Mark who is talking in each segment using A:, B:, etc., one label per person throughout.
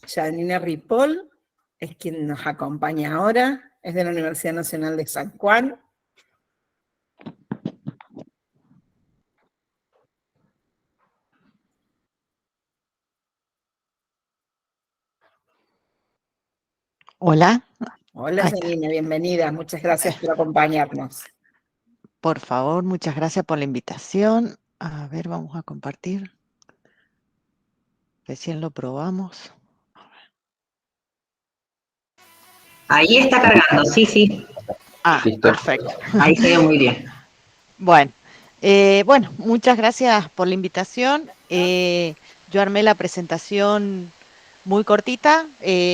A: Janina Ripoll es quien nos acompaña ahora, es de la Universidad Nacional de San Juan.
B: Hola.
A: Hola Janina, bienvenida, muchas gracias por acompañarnos.
B: Por favor, muchas gracias por la invitación. A ver, vamos a compartir. Recién lo probamos.
C: Ahí está cargando, sí.
B: Listo. Perfecto.
C: Ahí se ve muy bien.
B: Bueno, muchas gracias por la invitación. Yo armé la presentación muy cortita,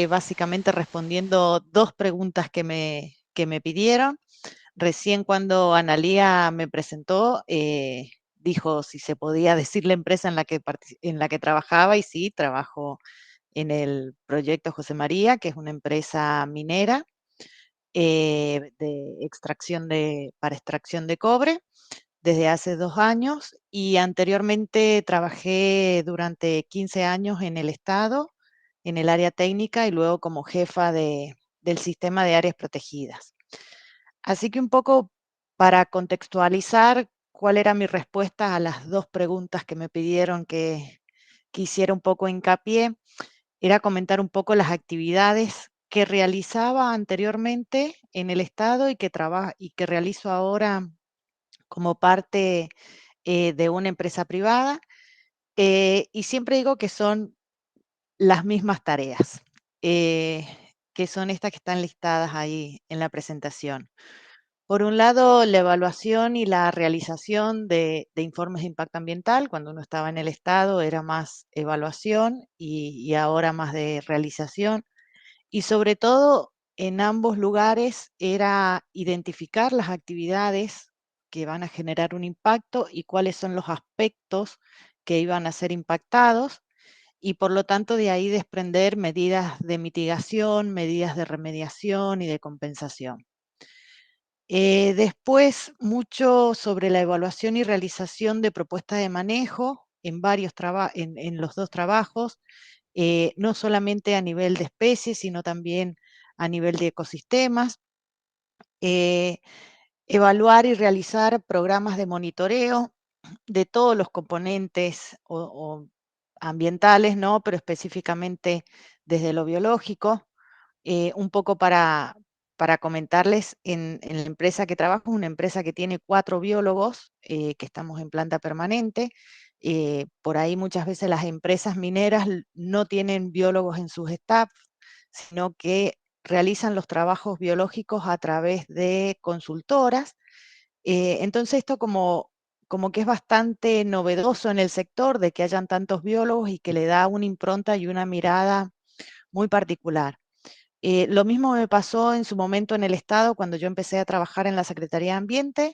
B: básicamente respondiendo dos preguntas que me pidieron. Recién cuando Analía me presentó, dijo si se podía decir la empresa en la que trabajaba, y sí, trabajo en el proyecto José María, que es una empresa minera para extracción de cobre desde hace 2 años, y anteriormente trabajé durante 15 años en el Estado, en el área técnica, y luego como jefa del sistema de áreas protegidas. Así que un poco para contextualizar cuál era mi respuesta a las dos preguntas que me pidieron que hiciera un poco hincapié, era comentar un poco las actividades que realizaba anteriormente en el Estado y que realizo ahora como parte de una empresa privada. Y siempre digo que son las mismas tareas, que son estas que están listadas ahí en la presentación. Por un lado, la evaluación y la realización de informes de impacto ambiental. Cuando uno estaba en el Estado era más evaluación y ahora más de realización. Y sobre todo, en ambos lugares era identificar las actividades que van a generar un impacto y cuáles son los aspectos que iban a ser impactados, y por lo tanto de ahí desprender medidas de mitigación, medidas de remediación y de compensación. Después, mucho sobre la evaluación y realización de propuestas de manejo en los dos trabajos, no solamente a nivel de especies, sino también a nivel de ecosistemas. Evaluar y realizar programas de monitoreo de todos los componentes o ambientales, ¿no? Pero específicamente desde lo biológico. Un poco para comentarles, en la empresa que trabajo, una empresa que tiene 4 biólogos, que estamos en planta permanente. Por ahí muchas veces las empresas mineras no tienen biólogos en sus staff, sino que realizan los trabajos biológicos a través de consultoras. Entonces esto como que es bastante novedoso en el sector, de que hayan tantos biólogos, y que le da una impronta y una mirada muy particular. Lo mismo me pasó en su momento en el Estado, cuando yo empecé a trabajar en la Secretaría de Ambiente.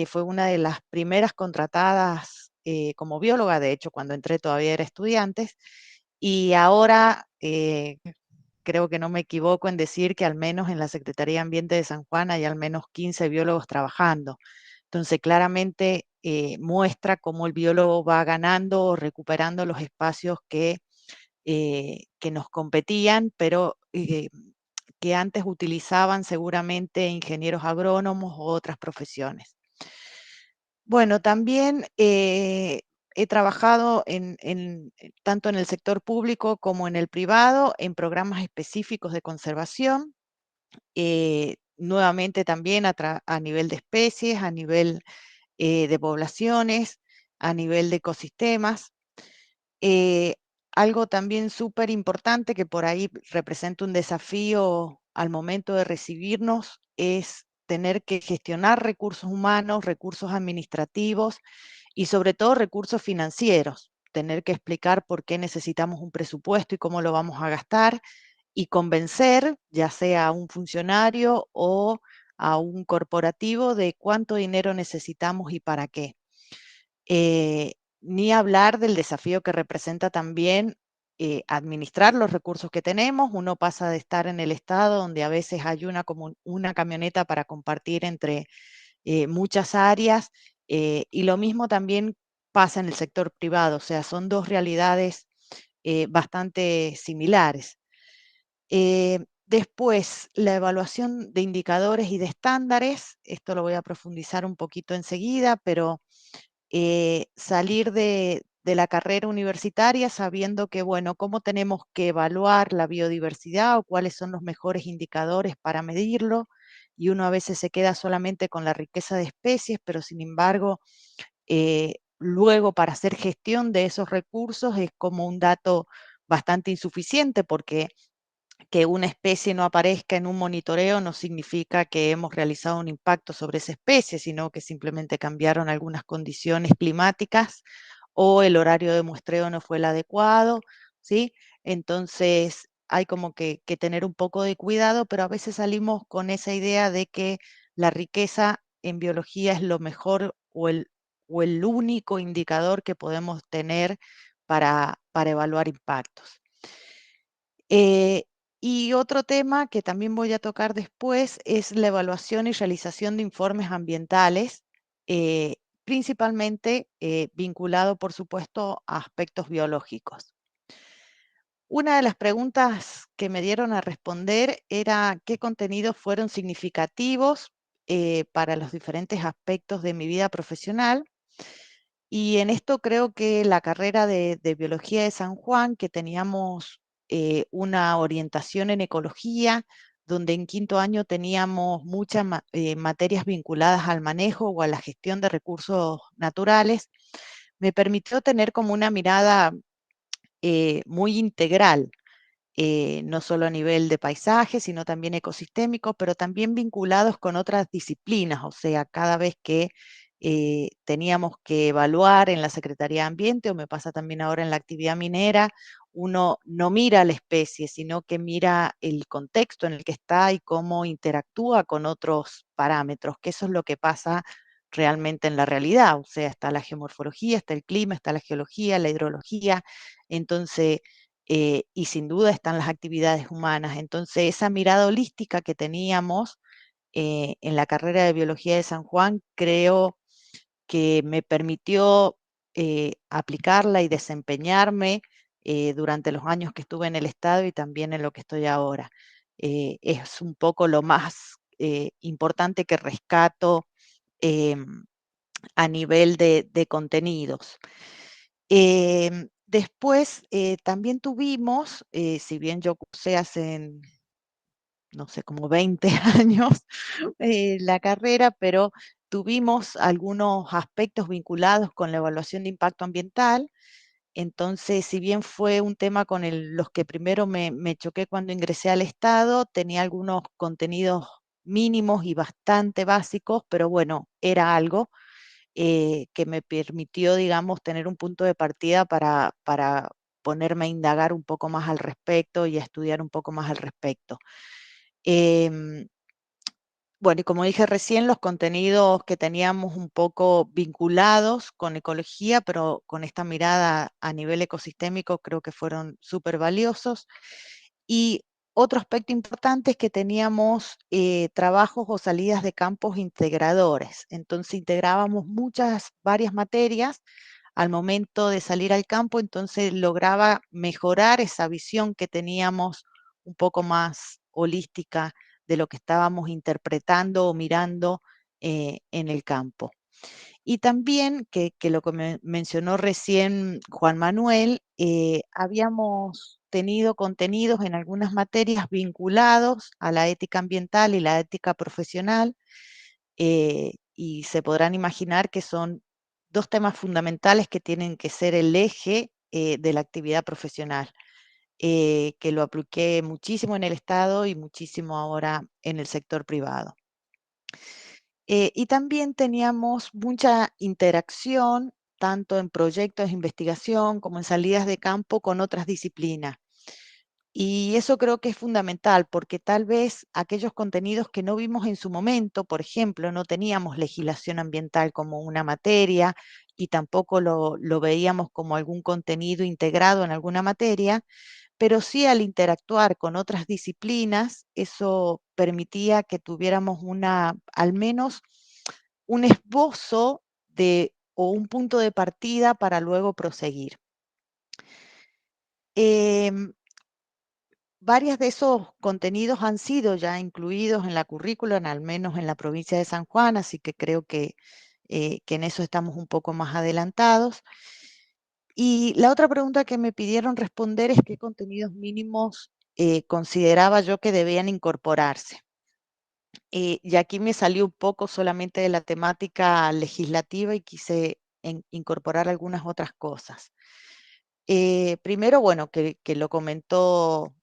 B: Fue una de las primeras contratadas como bióloga, de hecho, cuando entré todavía era estudiante, y ahora creo que no me equivoco en decir que al menos en la Secretaría de Ambiente de San Juan hay al menos 15 biólogos trabajando. Entonces, claramente muestra cómo el biólogo va ganando o recuperando los espacios que nos competían, pero que antes utilizaban seguramente ingenieros agrónomos u otras profesiones. Bueno, también he trabajado tanto en el sector público como en el privado, en programas específicos de conservación, nuevamente también a nivel de especies, a nivel de poblaciones, a nivel de ecosistemas. Algo también súper importante que por ahí representa un desafío al momento de recibirnos es tener que gestionar recursos humanos, recursos administrativos y sobre todo recursos financieros. Tener que explicar por qué necesitamos un presupuesto y cómo lo vamos a gastar, y convencer ya sea a un funcionario o a un corporativo de cuánto dinero necesitamos y para qué. Ni hablar del desafío que representa también administrar los recursos que tenemos. Uno pasa de estar en el Estado, donde a veces hay una camioneta para compartir entre muchas áreas, y lo mismo también pasa en el sector privado. O sea, son dos realidades bastante similares. Después, la evaluación de indicadores y de estándares, esto lo voy a profundizar un poquito enseguida, pero salir de la carrera universitaria sabiendo que, bueno, cómo tenemos que evaluar la biodiversidad o cuáles son los mejores indicadores para medirlo, y uno a veces se queda solamente con la riqueza de especies, pero sin embargo, luego para hacer gestión de esos recursos es como un dato bastante insuficiente, porque que una especie no aparezca en un monitoreo no significa que hemos realizado un impacto sobre esa especie, sino que simplemente cambiaron algunas condiciones climáticas o el horario de muestreo no fue el adecuado, ¿sí? Entonces hay como que tener un poco de cuidado, pero a veces salimos con esa idea de que la riqueza en biología es lo mejor o el único indicador que podemos tener para evaluar impactos. Y otro tema que también voy a tocar después es la evaluación y realización de informes ambientales, principalmente vinculado, por supuesto, a aspectos biológicos. Una de las preguntas que me dieron a responder era qué contenidos fueron significativos para los diferentes aspectos de mi vida profesional. Y en esto creo que la carrera de Biología de San Juan, que teníamos una orientación en ecología, donde en quinto año teníamos muchas materias vinculadas al manejo o a la gestión de recursos naturales, me permitió tener como una mirada muy integral, no solo a nivel de paisaje, sino también ecosistémico, pero también vinculados con otras disciplinas. O sea, cada vez que teníamos que evaluar en la Secretaría de Ambiente, o me pasa también ahora en la actividad minera, uno no mira la especie, sino que mira el contexto en el que está y cómo interactúa con otros parámetros, que eso es lo que pasa realmente en la realidad. O sea, está la geomorfología, está el clima, está la geología, la hidrología. Entonces, y sin duda están las actividades humanas. Entonces, esa mirada holística que teníamos en la carrera de Biología de San Juan, creo que me permitió aplicarla y desempeñarme durante los años que estuve en el Estado y también en lo que estoy ahora. Es un poco lo más importante que rescato a nivel de contenidos. Después también tuvimos, si bien yo cursé hace, no sé, como 20 años la carrera, pero tuvimos algunos aspectos vinculados con la evaluación de impacto ambiental. Entonces, si bien fue un tema con los que primero me choqué cuando ingresé al Estado, tenía algunos contenidos mínimos y bastante básicos, pero bueno, era algo que me permitió, digamos, tener un punto de partida para ponerme a indagar un poco más al respecto y a estudiar un poco más al respecto. Em, bueno, y como dije recién, los contenidos que teníamos un poco vinculados con ecología, pero con esta mirada a nivel ecosistémico, creo que fueron súper valiosos. Y otro aspecto importante es que teníamos trabajos o salidas de campos integradores. Entonces integrábamos varias materias al momento de salir al campo, entonces lograba mejorar esa visión que teníamos un poco más holística de lo que estábamos interpretando o mirando en el campo. Y también, que lo que mencionó recién Juan Manuel, habíamos tenido contenidos en algunas materias vinculados a la ética ambiental y la ética profesional, y se podrán imaginar que son dos temas fundamentales que tienen que ser el eje de la actividad profesional, que lo apliqué muchísimo en el Estado y muchísimo ahora en el sector privado. Y también teníamos mucha interacción, tanto en proyectos de investigación como en salidas de campo con otras disciplinas. Y eso creo que es fundamental, porque tal vez aquellos contenidos que no vimos en su momento, por ejemplo, no teníamos legislación ambiental como una materia y tampoco lo veíamos como algún contenido integrado en alguna materia, pero sí al interactuar con otras disciplinas, eso permitía que tuviéramos al menos un esbozo o un punto de partida para luego proseguir. Varios de esos contenidos han sido ya incluidos en la currícula, al menos en la provincia de San Juan, así que creo que en eso estamos un poco más adelantados. Y la otra pregunta que me pidieron responder es qué contenidos mínimos consideraba yo que debían incorporarse. Y aquí me salió un poco solamente de la temática legislativa y quise incorporar algunas otras cosas. Primero, bueno, que lo comentó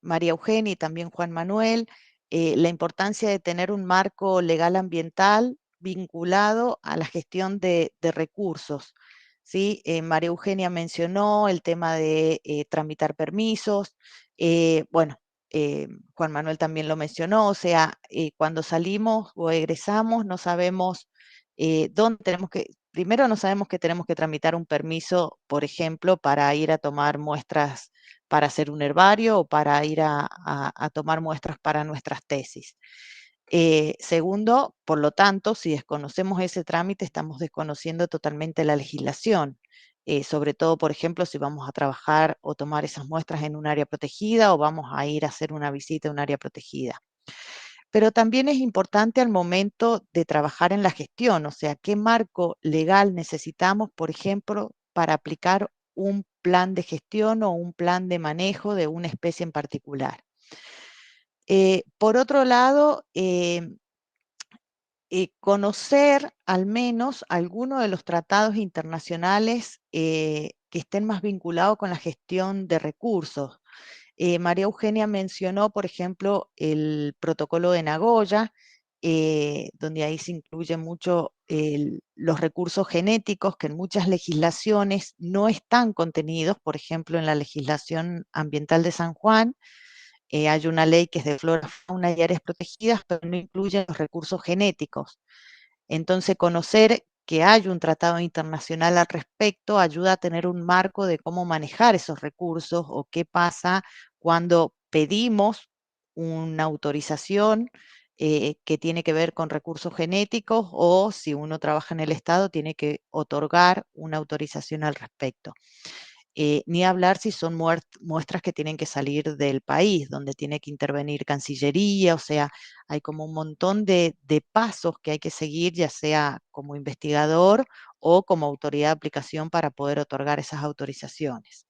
B: María Eugenia y también Juan Manuel, la importancia de tener un marco legal ambiental vinculado a la gestión de recursos. ¿Sí? María Eugenia mencionó el tema de tramitar permisos. Bueno, Juan Manuel también lo mencionó, o sea, cuando salimos o egresamos no sabemos dónde tenemos que, primero no sabemos que tenemos que tramitar un permiso, por ejemplo, para ir a tomar muestras para hacer un herbario o para ir a tomar muestras para nuestras tesis. Segundo, por lo tanto, si desconocemos ese trámite, estamos desconociendo totalmente la legislación. Sobre todo, por ejemplo, si vamos a trabajar o tomar esas muestras en un área protegida o vamos a ir a hacer una visita a un área protegida. Pero también es importante al momento de trabajar en la gestión, o sea, qué marco legal necesitamos, por ejemplo, para aplicar un plan de gestión o un plan de manejo de una especie en particular. Por otro lado, conocer al menos algunos de los tratados internacionales que estén más vinculados con la gestión de recursos. María Eugenia mencionó, por ejemplo, el protocolo de Nagoya, donde ahí se incluyen mucho los recursos genéticos que en muchas legislaciones no están contenidos, por ejemplo, en la legislación ambiental de San Juan. Hay una ley que es de flora, fauna y áreas protegidas, pero no incluye los recursos genéticos. Entonces, conocer que hay un tratado internacional al respecto ayuda a tener un marco de cómo manejar esos recursos o qué pasa cuando pedimos una autorización que tiene que ver con recursos genéticos o si uno trabaja en el Estado tiene que otorgar una autorización al respecto. Ni hablar si son muestras que tienen que salir del país, donde tiene que intervenir Cancillería, o sea, hay como un montón de pasos que hay que seguir, ya sea como investigador o como autoridad de aplicación para poder otorgar esas autorizaciones.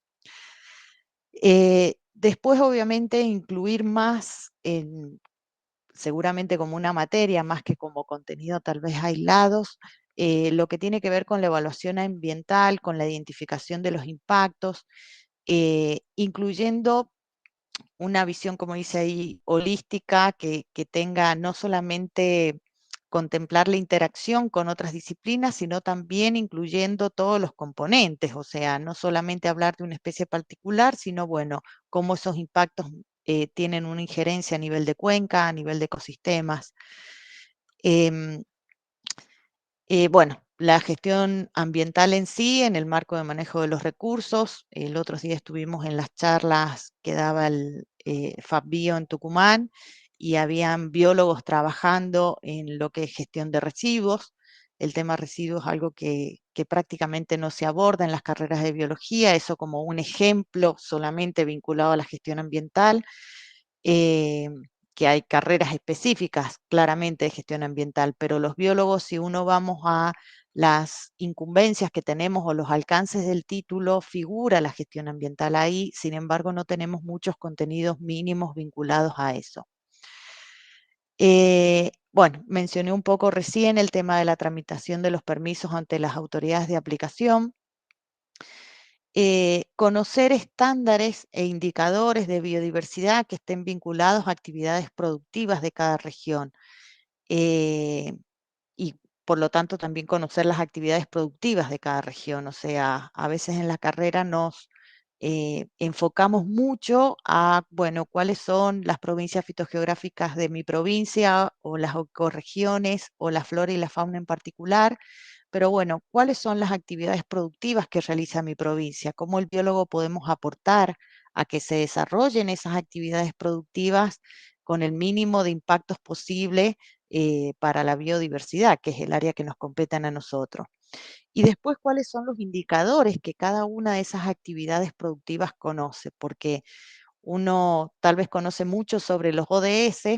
B: Después, obviamente, incluir más seguramente como una materia más que como contenido tal vez aislados, lo que tiene que ver con la evaluación ambiental, con la identificación de los impactos, incluyendo una visión, como dice ahí, holística, que tenga no solamente contemplar la interacción con otras disciplinas, sino también incluyendo todos los componentes, o sea, no solamente hablar de una especie particular, sino, bueno, cómo esos impactos tienen una injerencia a nivel de cuenca, a nivel de ecosistemas. Em, bueno, la gestión ambiental en sí, en el marco de manejo de los recursos. El otro día estuvimos en las charlas que daba el FABio en Tucumán y habían biólogos trabajando en lo que es gestión de residuos. El tema residuos es algo que prácticamente no se aborda en las carreras de biología, eso como un ejemplo solamente vinculado a la gestión ambiental. Que hay carreras específicas claramente de gestión ambiental, pero los biólogos, si uno vamos a las incumbencias que tenemos o los alcances del título, figura la gestión ambiental ahí, sin embargo no tenemos muchos contenidos mínimos vinculados a eso. Bueno, mencioné un poco recién el tema de la tramitación de los permisos ante las autoridades de aplicación. Conocer estándares e indicadores de biodiversidad que estén vinculados a actividades productivas de cada región. Y por lo tanto también conocer las actividades productivas de cada región. O sea, a veces en la carrera nos enfocamos mucho a, bueno, cuáles son las provincias fitogeográficas de mi provincia o las ecorregiones o la flora y la fauna en particular, pero bueno, ¿cuáles son las actividades productivas que realiza mi provincia? ¿Cómo el biólogo podemos aportar a que se desarrollen esas actividades productivas con el mínimo de impactos posible para la biodiversidad, que es el área que nos compete a nosotros? Y después, ¿cuáles son los indicadores que cada una de esas actividades productivas conoce? Porque uno tal vez conoce mucho sobre los ODS,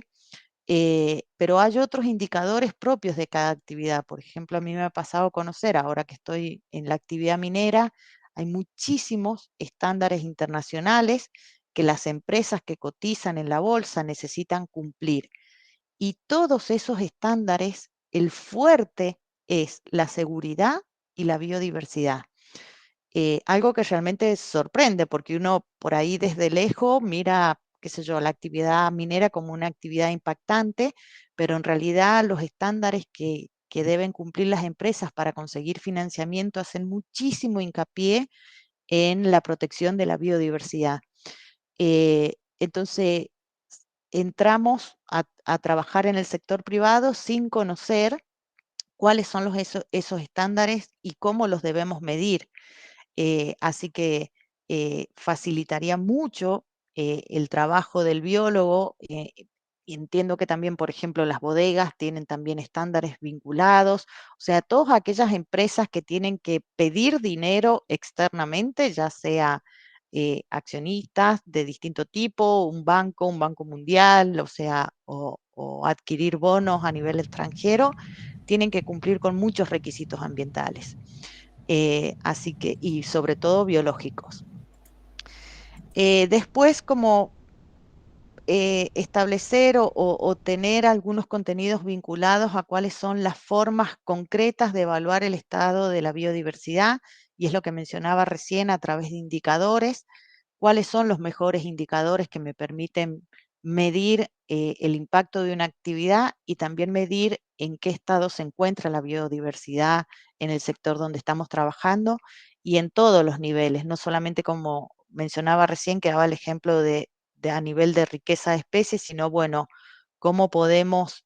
B: pero hay otros indicadores propios de cada actividad. Por ejemplo, a mí me ha pasado conocer, ahora que estoy en la actividad minera, hay muchísimos estándares internacionales que las empresas que cotizan en la bolsa necesitan cumplir. Y todos esos estándares, el fuerte es la seguridad y la biodiversidad. Algo que realmente sorprende, porque uno por ahí desde lejos mira, qué sé yo, la actividad minera como una actividad impactante, pero en realidad los estándares que deben cumplir las empresas para conseguir financiamiento hacen muchísimo hincapié en la protección de la biodiversidad. Entonces, entramos a trabajar en el sector privado sin conocer cuáles son esos estándares y cómo los debemos medir. Así que facilitaría mucho el trabajo del biólogo. Y entiendo que también, por ejemplo, las bodegas tienen también estándares vinculados. O sea, todas aquellas empresas que tienen que pedir dinero externamente, ya sea accionistas de distinto tipo, un banco mundial, o sea, o adquirir bonos a nivel extranjero, tienen que cumplir con muchos requisitos ambientales. Así que, y sobre todo biológicos. Después, como establecer o tener algunos contenidos vinculados a cuáles son las formas concretas de evaluar el estado de la biodiversidad, y es lo que mencionaba recién a través de indicadores, cuáles son los mejores indicadores que me permiten medir el impacto de una actividad y también medir en qué estado se encuentra la biodiversidad en el sector donde estamos trabajando y en todos los niveles, no solamente como mencionaba recién, que daba el ejemplo de a nivel de riqueza de especies, sino bueno, cómo podemos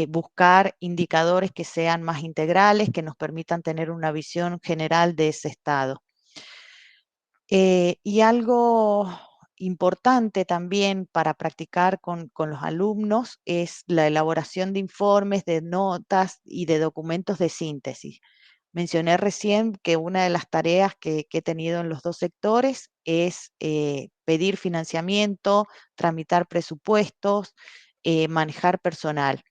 B: buscar indicadores que sean más integrales, que nos permitan tener una visión general de ese estado. Y algo importante también para practicar con los alumnos es la elaboración de informes, de notas y de documentos de síntesis. Mencioné recién que una de las tareas que he tenido en los dos sectores es pedir financiamiento, tramitar presupuestos, manejar personal.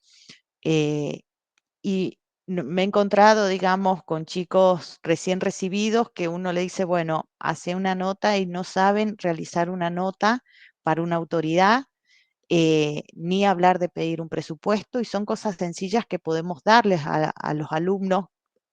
B: Y me he encontrado, digamos, con chicos recién recibidos que uno le dice, bueno, hace una nota y no saben realizar una nota para una autoridad, ni hablar de pedir un presupuesto, y son cosas sencillas que podemos darles a los alumnos.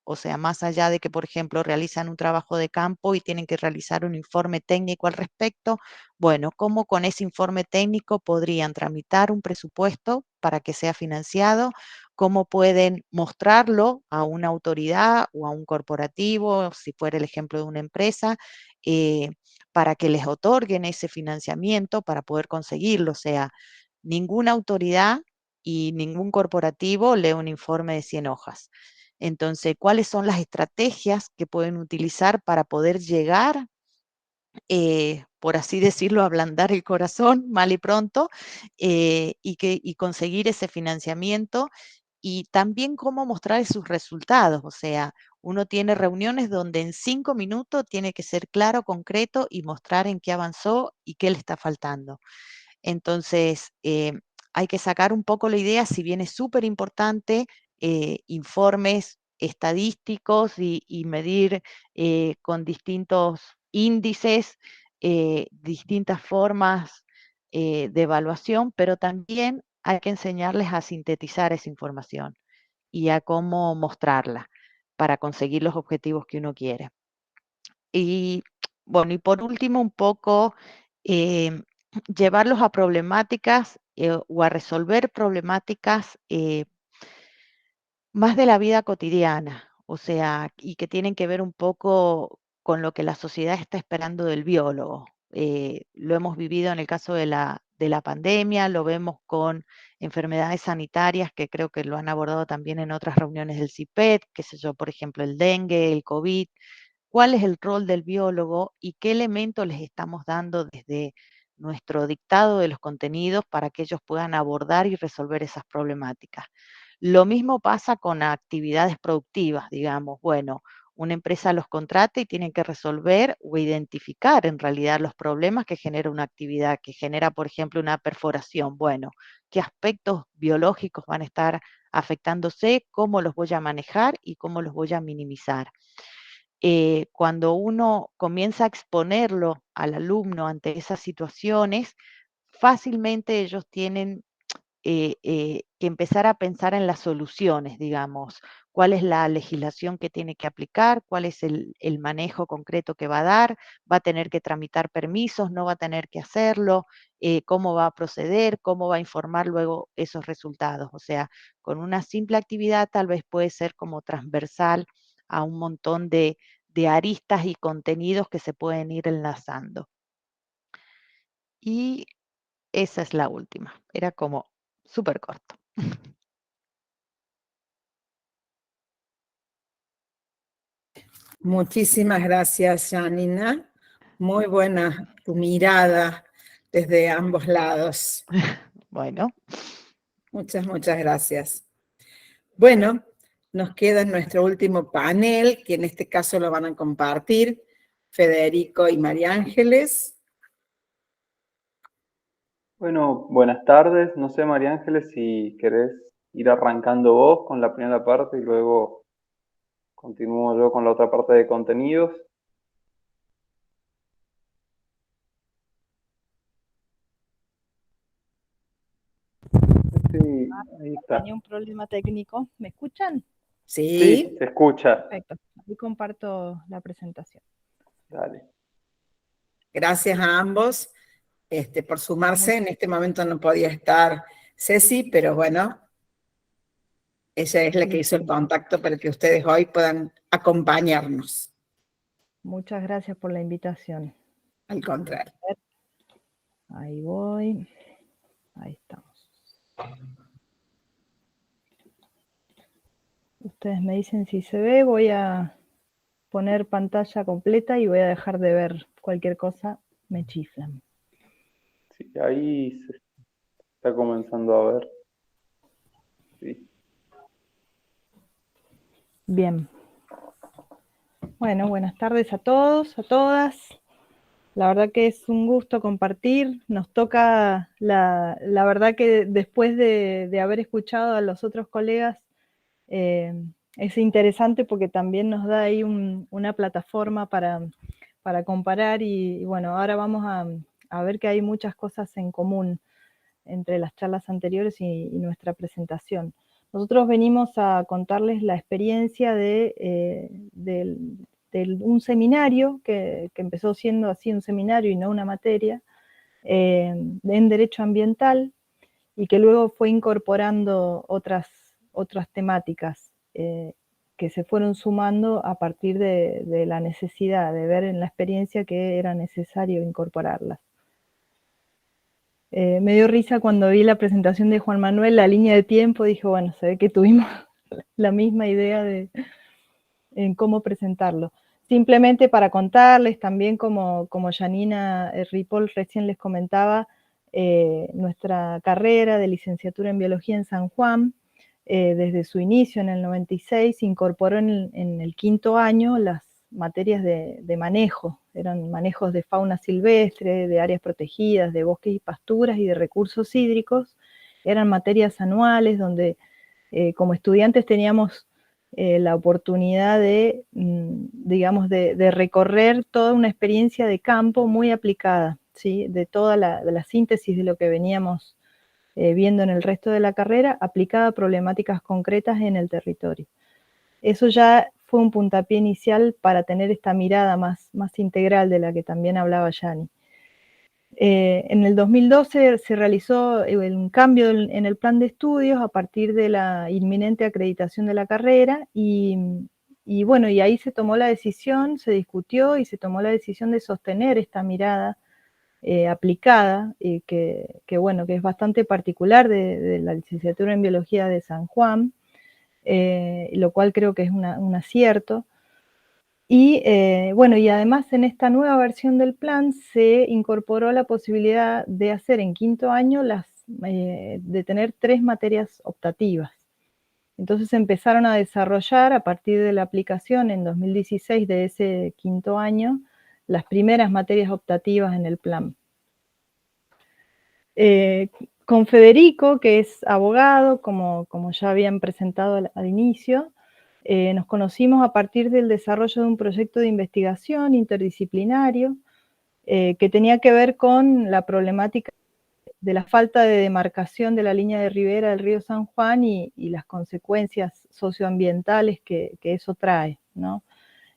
B: O sea, más allá de que, por ejemplo, realizan un trabajo de campo y tienen que realizar un informe técnico al respecto, bueno, ¿cómo con ese informe técnico podrían tramitar un presupuesto para que sea financiado? ¿Cómo pueden mostrarlo a una autoridad o a un corporativo, si fuera el ejemplo de una empresa, para que les otorguen ese financiamiento para poder conseguirlo? O sea, ninguna autoridad y ningún corporativo lee un informe de 100 hojas. Entonces, ¿cuáles son las estrategias que pueden utilizar para poder llegar, por así decirlo, ablandar el corazón mal y pronto, y conseguir ese financiamiento? Y también cómo mostrar sus resultados? O sea, uno tiene reuniones donde en 5 minutos tiene que ser claro, concreto y mostrar en qué avanzó y qué le está faltando. Entonces, hay que sacar un poco la idea, si bien es súper importante, informes estadísticos y medir con distintos índices, distintas formas de evaluación, pero también hay que enseñarles a sintetizar esa información y a cómo mostrarla para conseguir los objetivos que uno quiere. Y bueno, y por último, un poco llevarlos a problemáticas o a resolver problemáticas más de la vida cotidiana, o sea, y que tienen que ver un poco con lo que la sociedad está esperando del biólogo. Lo hemos vivido en el caso de la pandemia, lo vemos con enfermedades sanitarias que creo que lo han abordado también en otras reuniones del CIPET, qué sé yo, por ejemplo, el dengue, el COVID. ¿Cuál es el rol del biólogo y qué elementos les estamos dando desde nuestro dictado de los contenidos para que ellos puedan abordar y resolver esas problemáticas? Lo mismo pasa con actividades productivas, digamos. Bueno, una empresa los contrata y tienen que resolver o identificar en realidad los problemas que genera una actividad, que genera, por ejemplo, una perforación. Bueno, ¿qué aspectos biológicos van a estar afectándose? ¿Cómo los voy a manejar y cómo los voy a minimizar? Cuando uno comienza a exponerlo al alumno ante esas situaciones, fácilmente ellos tienen que empezar a pensar en las soluciones, digamos, cuál es la legislación que tiene que aplicar, cuál es el manejo concreto que va a dar, va a tener que tramitar permisos, no va a tener que hacerlo, cómo va a proceder, cómo va a informar luego esos resultados. O sea, con una simple actividad tal vez puede ser como transversal a un montón de aristas y contenidos que se pueden ir enlazando. Y esa es la última. Era como súper corto.
A: Muchísimas gracias, Janina. Muy buena tu mirada desde ambos lados.
B: Bueno.
A: Muchas gracias. Bueno, nos queda nuestro último panel, que en este caso lo van a compartir Federico y María Ángeles.
D: Bueno, buenas tardes. No sé, María Ángeles, si querés ir arrancando vos con la primera parte y luego continúo yo con la otra parte de contenidos. Sí, ahí está.
E: Tenía un problema técnico. ¿Me escuchan?
A: Sí.
D: Se escucha.
E: Perfecto. Ahí comparto la presentación.
D: Dale.
A: Gracias a ambos por sumarse. En este momento no podía estar Ceci, pero bueno, ella es la que hizo el contacto para que ustedes hoy puedan acompañarnos.
E: Muchas gracias por la invitación.
A: Al contrario.
E: Ahí voy. Ahí estamos. Ustedes me dicen si se ve. Voy a poner pantalla completa y voy a dejar de ver cualquier cosa. Me chiflan.
D: Sí, ahí se está comenzando a ver. Sí.
E: Bien. Bueno, buenas tardes a todos, a todas. La verdad que es un gusto compartir. Nos toca, la verdad que después de haber escuchado a los otros colegas, es interesante porque también nos da ahí una plataforma para comparar y bueno, ahora vamos a ver que hay muchas cosas en común entre las charlas anteriores y nuestra presentación. Nosotros venimos a contarles la experiencia de un seminario que empezó siendo así un seminario y no una materia, en Derecho Ambiental, y que luego fue incorporando otras temáticas que se fueron sumando a partir de la necesidad de ver en la experiencia que era necesario incorporarlas. Me dio risa cuando vi la presentación de Juan Manuel, la línea de tiempo, dije, bueno, se ve que tuvimos la misma idea en cómo presentarlo. Simplemente para contarles también, como Janina Ripoll recién les comentaba, nuestra carrera de licenciatura en Biología en San Juan, desde su inicio en el 96, incorporó en el quinto año las materias de manejo. Eran manejos de fauna silvestre, de áreas protegidas, de bosques y pasturas y de recursos hídricos. Eran materias anuales donde como estudiantes teníamos la oportunidad de, digamos, de recorrer toda una experiencia de campo muy aplicada, ¿sí? De toda la síntesis de lo que veníamos viendo en el resto de la carrera, aplicada a problemáticas concretas en el territorio. Eso ya fue un puntapié inicial para tener esta mirada más integral de la que también hablaba Yani. En el 2012 se realizó un cambio en el plan de estudios a partir de la inminente acreditación de la carrera y bueno, y ahí se tomó la decisión, se discutió y se tomó la decisión de sostener esta mirada aplicada, que bueno, que es bastante particular de la licenciatura en Biología de San Juan, lo cual creo que es un acierto. Y bueno, y además en esta nueva versión del plan se incorporó la posibilidad de hacer en quinto año de tener 3 materias optativas. Entonces empezaron a desarrollar a partir de la aplicación en 2016 de ese quinto año las primeras materias optativas en el plan. Con Federico, que es abogado, como ya habían presentado al inicio, nos conocimos a partir del desarrollo de un proyecto de investigación interdisciplinario que tenía que ver con la problemática de la falta de demarcación de la línea de ribera del río San Juan y las consecuencias socioambientales que eso trae, ¿no?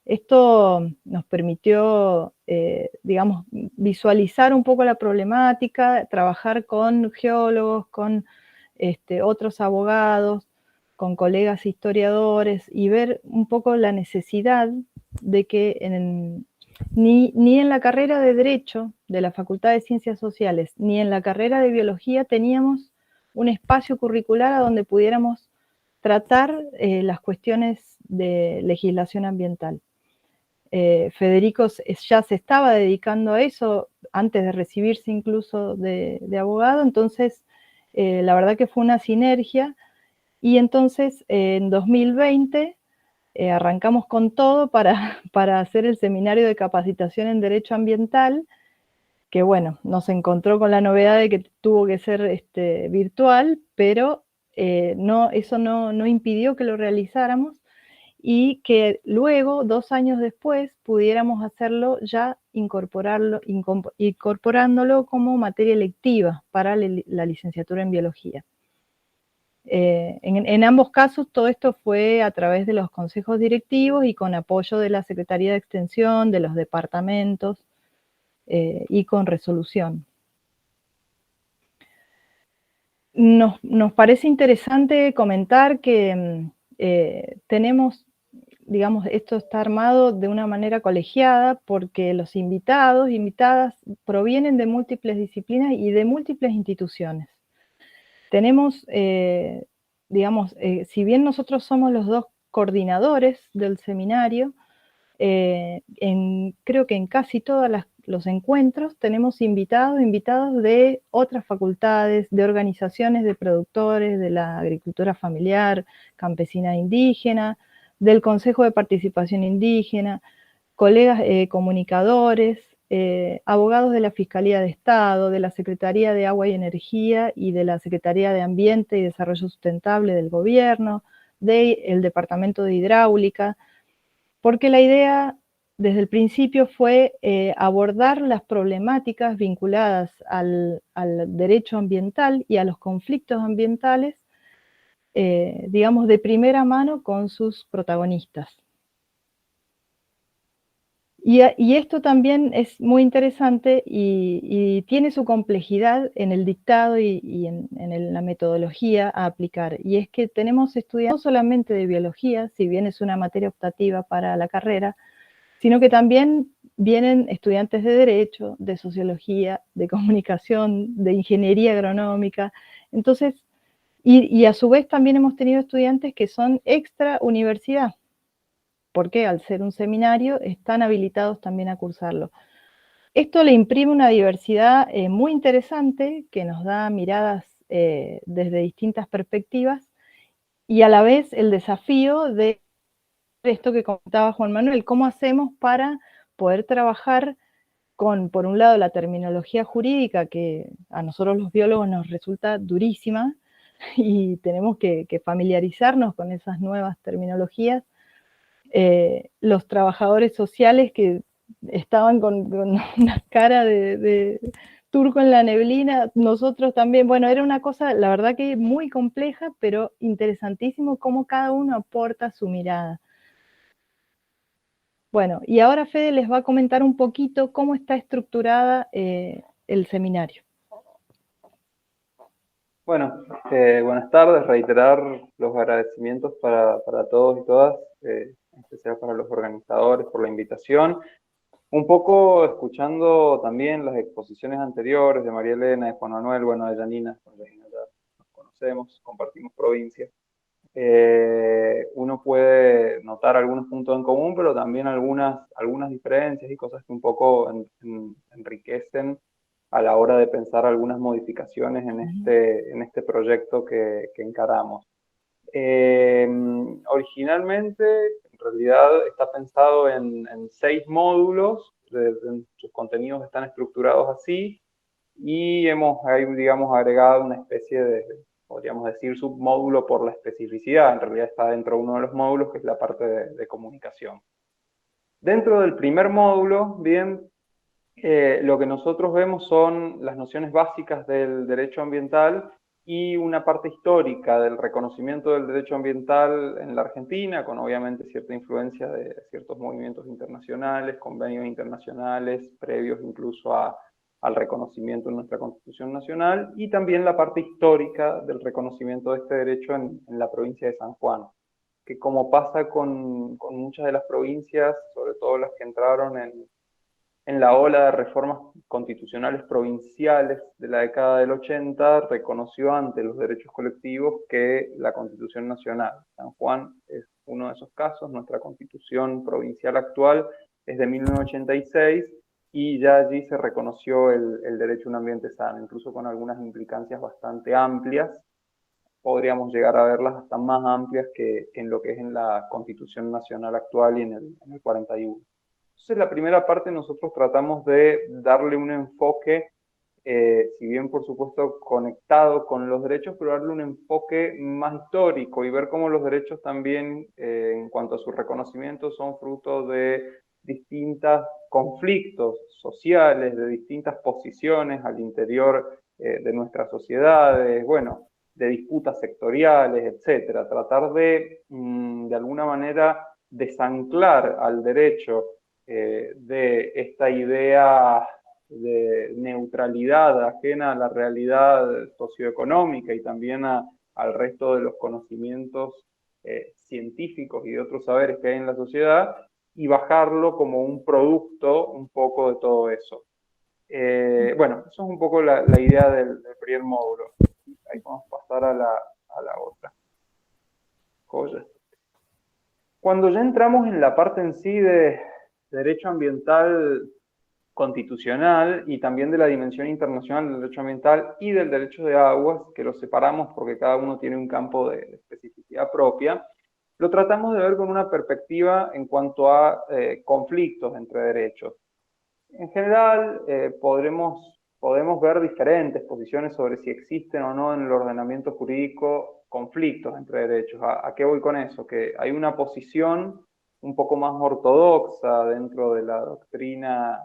E: Esto nos permitió, digamos, visualizar un poco la problemática, trabajar con geólogos, con otros abogados, con colegas historiadores y ver un poco la necesidad de que ni en la carrera de Derecho de la Facultad de Ciencias Sociales, ni en la carrera de Biología teníamos un espacio curricular a donde pudiéramos tratar las cuestiones de legislación ambiental. Federico ya se estaba dedicando a eso antes de recibirse incluso de abogado, entonces la verdad que fue una sinergia, y entonces en 2020 arrancamos con todo para hacer el seminario de capacitación en Derecho Ambiental, que bueno, nos encontró con la novedad de que tuvo que ser virtual, pero eso no impidió que lo realizáramos, y que luego, 2 años después, pudiéramos hacerlo ya incorporándolo como materia electiva para la licenciatura en biología. En ambos casos todo esto fue a través de los consejos directivos y con apoyo de la Secretaría de Extensión, de los departamentos y con resolución. Nos parece interesante comentar que tenemos, digamos, esto está armado de una manera colegiada porque los invitados, invitadas, provienen de múltiples disciplinas y de múltiples instituciones. Tenemos, digamos, si bien nosotros somos los 2 coordinadores del seminario, creo que en casi todos los encuentros tenemos invitados de otras facultades, de organizaciones de productores, de la agricultura familiar, campesina indígena, del Consejo de Participación Indígena, colegas comunicadores, abogados de la Fiscalía de Estado, de la Secretaría de Agua y Energía y de la Secretaría de Ambiente y Desarrollo Sustentable del Gobierno, del Departamento de Hidráulica, porque la idea desde el principio fue abordar las problemáticas vinculadas al derecho ambiental y a los conflictos ambientales, digamos, de primera mano con sus protagonistas. Y esto también es muy interesante y tiene su complejidad en el dictado y en la metodología a aplicar. Y es que tenemos estudiantes no solamente de biología, si bien es una materia optativa para la carrera, sino que también vienen estudiantes de Derecho, de Sociología, de Comunicación, de Ingeniería Agronómica. Entonces, y a su vez también hemos tenido estudiantes que son extra universidad, porque al ser un seminario están habilitados también a cursarlo. Esto le imprime una diversidad muy interesante que nos da miradas desde distintas perspectivas y a la vez el desafío de esto que comentaba Juan Manuel, cómo hacemos para poder trabajar con, por un lado, la terminología jurídica que a nosotros los biólogos nos resulta durísima y tenemos que familiarizarnos con esas nuevas terminologías. Los trabajadores sociales que estaban con una cara de turco en la neblina, nosotros también, bueno, era una cosa, la verdad que muy compleja, pero interesantísimo cómo cada uno aporta su mirada. Bueno, y ahora Fede les va a comentar un poquito cómo está estructurada el seminario.
D: Bueno, buenas tardes, reiterar los agradecimientos para todos y todas, en especial para los organizadores por la invitación. Un poco escuchando también las exposiciones anteriores de María Elena, de Juan Manuel, bueno, de Janina, con Janina ya nos conocemos, compartimos provincia. Uno puede notar algunos puntos en común, pero también algunas diferencias y cosas que un poco enriquecen a la hora de pensar algunas modificaciones en este proyecto que encaramos. Originalmente, en realidad, está pensado en 6 módulos, sus contenidos están estructurados así, y hemos ahí, digamos, agregado una especie de, podríamos decir, submódulo por la especificidad. En realidad está dentro de uno de los módulos, que es la parte de comunicación. Dentro del primer módulo, bien, lo que nosotros vemos son las nociones básicas del derecho ambiental y una parte histórica del reconocimiento del derecho ambiental en la Argentina, con obviamente cierta influencia de ciertos movimientos internacionales, convenios internacionales, previos incluso al reconocimiento en nuestra Constitución Nacional, y también la parte histórica del reconocimiento de este derecho en la provincia de San Juan, que como pasa con muchas de las provincias, sobre todo las que entraron en la ola de reformas constitucionales provinciales de la década del 80, reconoció ante los derechos colectivos que la Constitución Nacional. San Juan es uno de esos casos. Nuestra Constitución provincial actual es de 1986 y ya allí se reconoció el derecho a un ambiente sano, incluso con algunas implicancias bastante amplias. Podríamos llegar a verlas hasta más amplias que en lo que es en la Constitución Nacional actual y en el 41. Entonces, la primera parte nosotros tratamos de darle un enfoque, si bien por supuesto conectado con los derechos, pero darle un enfoque más histórico y ver cómo los derechos también, en cuanto a su reconocimiento, son fruto de distintos conflictos sociales, de distintas posiciones al interior de nuestras sociedades, bueno, de disputas sectoriales, etcétera. Tratar de alguna manera, desanclar al derecho de esta idea de neutralidad ajena a la realidad socioeconómica y también al resto de los conocimientos científicos y de otros saberes que hay en la sociedad, y bajarlo como un producto un poco de todo eso. Bueno, eso es un poco la idea del primer módulo. Ahí vamos a pasar a la otra. Joya. Cuando ya entramos en la parte en sí de derecho ambiental constitucional y también de la dimensión internacional del derecho ambiental y del derecho de aguas, que los separamos porque cada uno tiene un campo de especificidad propia, lo tratamos de ver con una perspectiva en cuanto a conflictos entre derechos. En general, podemos ver diferentes posiciones sobre si existen o no en el ordenamiento jurídico conflictos entre derechos. ¿A qué voy con eso? Que hay una posición un poco más ortodoxa dentro de la doctrina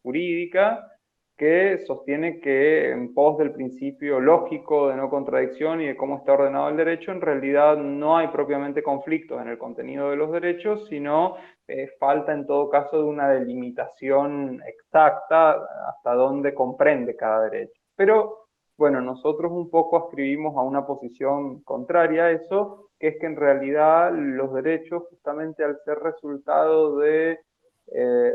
D: jurídica que sostiene que en pos del principio lógico de no contradicción y de cómo está ordenado el derecho, en realidad no hay propiamente conflictos en el contenido de los derechos, sino falta en todo caso de una delimitación exacta hasta dónde comprende cada derecho. Pero bueno, nosotros un poco ascribimos a una posición contraria a eso, que es que en realidad los derechos, justamente al ser resultado de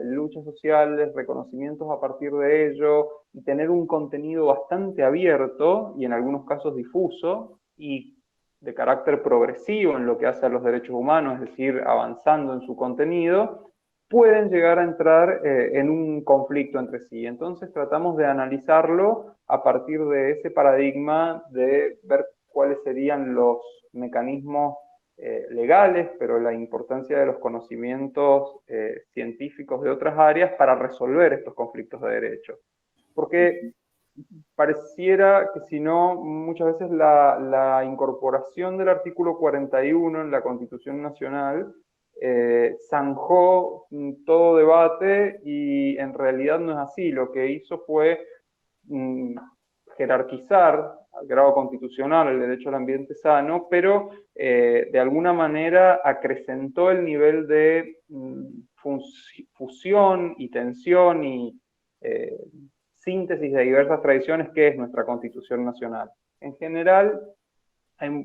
D: luchas sociales, reconocimientos a partir de ello, y tener un contenido bastante abierto y en algunos casos difuso y de carácter progresivo en lo que hace a los derechos humanos, es decir, avanzando en su contenido, pueden llegar a entrar en un conflicto entre sí. Entonces tratamos de analizarlo a partir de ese paradigma de ver cuáles serían los mecanismos legales, pero la importancia de los conocimientos científicos de otras áreas para resolver estos conflictos de derecho. Porque pareciera que si no, muchas veces la incorporación del artículo 41 en la Constitución Nacional zanjó todo debate y en realidad no es así. Lo que hizo fue jerarquizar al grado constitucional el derecho al ambiente sano, pero de alguna manera acrecentó el nivel de fusión y tensión y síntesis de diversas tradiciones que es nuestra Constitución Nacional. En general,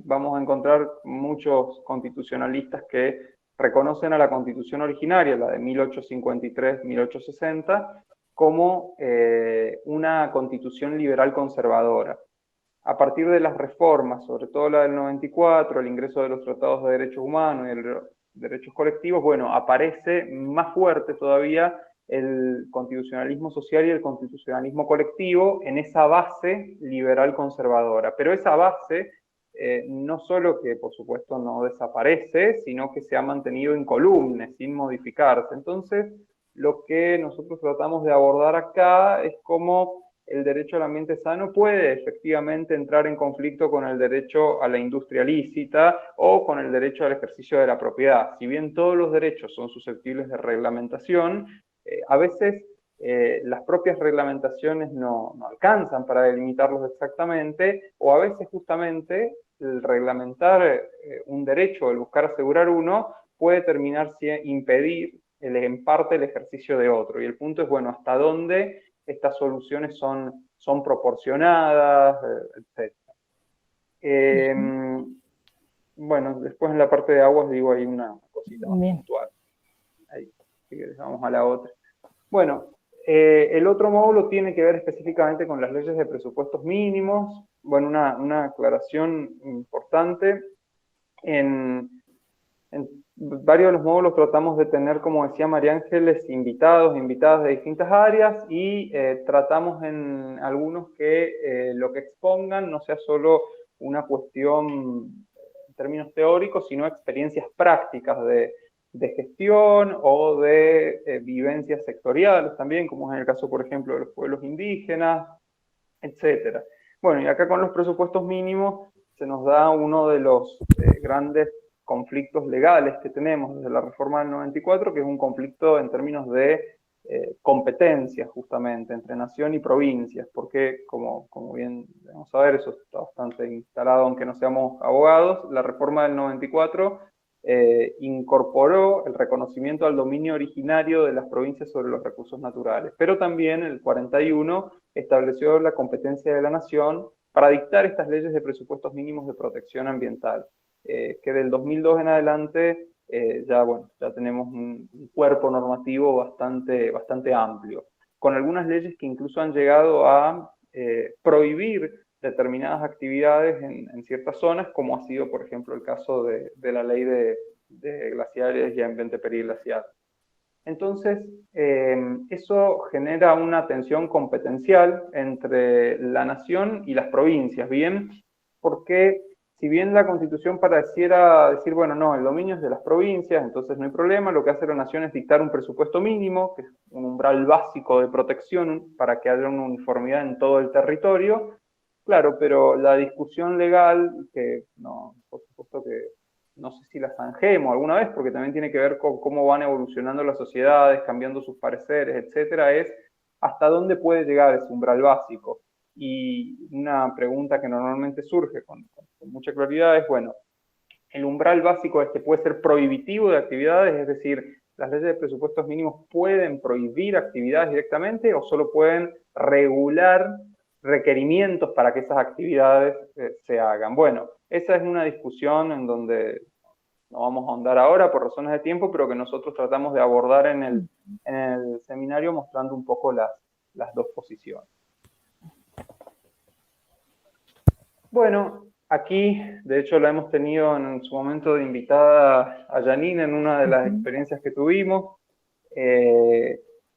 D: vamos a encontrar muchos constitucionalistas que reconocen a la Constitución originaria, la de 1853-1860, como una constitución liberal conservadora. A partir de las reformas, sobre todo la del 94, el ingreso de los tratados de derechos humanos y de derechos colectivos, bueno, aparece más fuerte todavía el constitucionalismo social y el constitucionalismo colectivo en esa base liberal conservadora. Pero esa base no solo que por supuesto no desaparece, sino que se ha mantenido incolume, sin modificarse. Entonces, lo que nosotros tratamos de abordar acá es cómo el derecho al ambiente sano puede efectivamente entrar en conflicto con el derecho a la industria lícita o con el derecho al ejercicio de la propiedad. Si bien todos los derechos son susceptibles de reglamentación, a veces las propias reglamentaciones no alcanzan para delimitarlos exactamente, o a veces justamente el reglamentar un derecho, el buscar asegurar uno, puede terminar impedir en parte el ejercicio de otro. Y el punto es, bueno, hasta dónde estas soluciones son proporcionadas, etc. Bueno, después en la parte de aguas, digo, hay una cosita más puntual. Ahí, así que dejamos a la otra. Bueno, el otro módulo tiene que ver específicamente con las leyes de presupuestos mínimos. Bueno, una aclaración importante. En varios de los módulos tratamos de tener, como decía María Ángeles, invitadas de distintas áreas, y tratamos en algunos que lo que expongan no sea solo una cuestión en términos teóricos, sino experiencias prácticas de gestión o de vivencias sectoriales también, como es en el caso, por ejemplo, de los pueblos indígenas, etc. Bueno, y acá con los presupuestos mínimos se nos da uno de los grandes conflictos legales que tenemos desde la reforma del 94, que es un conflicto en términos de competencias, justamente, entre nación y provincias, porque, como bien debemos saber, eso está bastante instalado, aunque no seamos abogados, la reforma del 94 incorporó el reconocimiento al dominio originario de las provincias sobre los recursos naturales, pero también el 41 estableció la competencia de la nación para dictar estas leyes de presupuestos mínimos de protección ambiental, que del 2002 en adelante ya tenemos un cuerpo normativo bastante amplio, con algunas leyes que incluso han llegado a prohibir determinadas actividades en ciertas zonas, como ha sido, por ejemplo, el caso de la ley de glaciares y ambiente periglacial. Entonces, eso genera una tensión competencial entre la nación y las provincias, ¿bien? Porque si bien la Constitución pareciera decir, bueno, no, el dominio es de las provincias, entonces no hay problema, lo que hace la nación es dictar un presupuesto mínimo, que es un umbral básico de protección para que haya una uniformidad en todo el territorio. Claro, pero la discusión legal, que no, por supuesto que no sé si la zanjemos alguna vez, porque también tiene que ver con cómo van evolucionando las sociedades, cambiando sus pareceres, etcétera, es hasta dónde puede llegar ese umbral básico. Y una pregunta que normalmente surge con mucha claridad es, bueno, el umbral básico puede ser prohibitivo de actividades, es decir, las leyes de presupuestos mínimos pueden prohibir actividades directamente o solo pueden regular requerimientos para que esas actividades se hagan. Bueno, esa es una discusión en donde no vamos a ahondar ahora por razones de tiempo, pero que nosotros tratamos de abordar en el seminario mostrando un poco las dos posiciones. Bueno, aquí, de hecho, la hemos tenido en su momento de invitada a Janine en una de las experiencias que tuvimos.